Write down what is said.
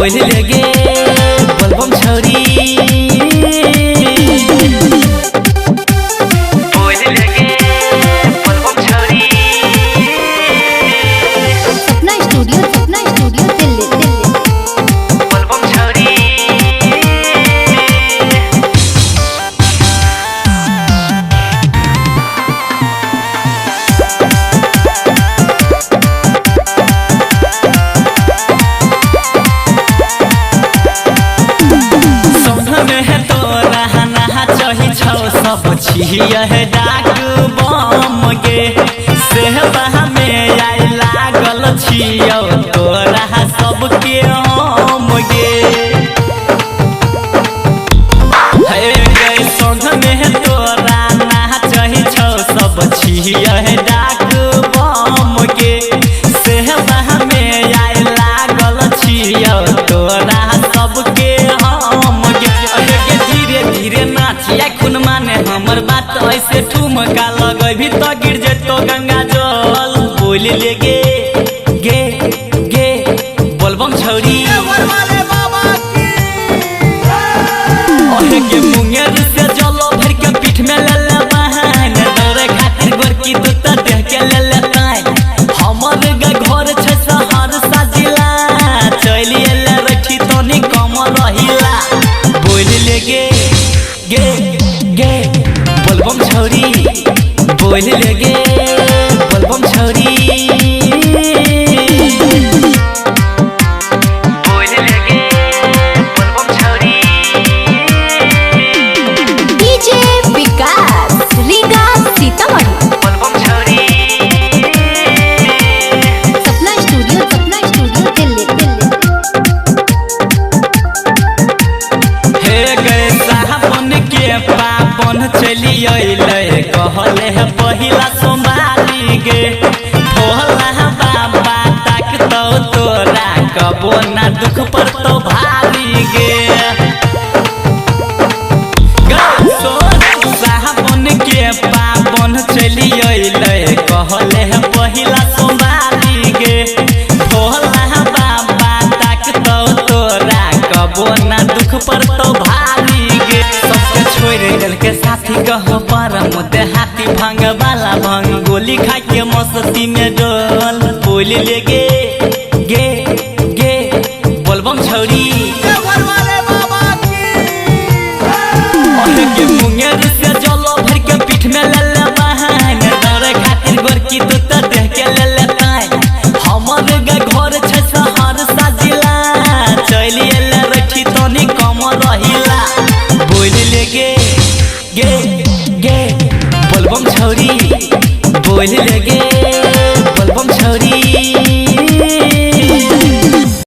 बोल लगे बोलबम छौरी बोल लगे बोलबम छौरी। सपना स्टूडियो दिल्ली बोलबम छौरी सब छिया है डाक बम गे सेहबा में आई लागल छियो तोरा सबके हम गे हे गे संग में तोरा नाचहि छौ सब छिया है डाक बम गे सेहबा में आई लागल छियो तोरा सबके हम गे धीरे धीरे नाचिया खून माने हमर बात ऐसे ठुमका लगभी तो गिर जेतो गंगा जल बोल लगे गे गे बोलबम छौरी ओहे के मुंगेर से जलो भर के पीठ में ले ले बहन दौड़े खातिर गोरकी तू त देह के ले ले तान हमर घर छ शहर साजिला चली एले रखी तनी कम रहिला बोल लगे गे गे बोलबम छौरी बोल लगे बोलबम छौरी बोल लगे बोलबम छौरी। डीजे विकास रीगा सीतामढ़ी बोलबम छौरी सपना स्टूडियो दिल्ली हे गए साहबन के पावन चली अइले कहले है पहिला सोमवारी गे भोला बाबा ताकतौ तोरा कबो ना दुख पर तो भारी गे साहबन के पावन चली अइले कहले है पहिला सोमवारी गे भोला बाबा ताकतौ तोरा कबो ना दुख पर तो भारी गे सबके छोड़ दिल के साथी कह पर मुद्दे हाथी भांग वाला भांग गोली खा के मस्ती में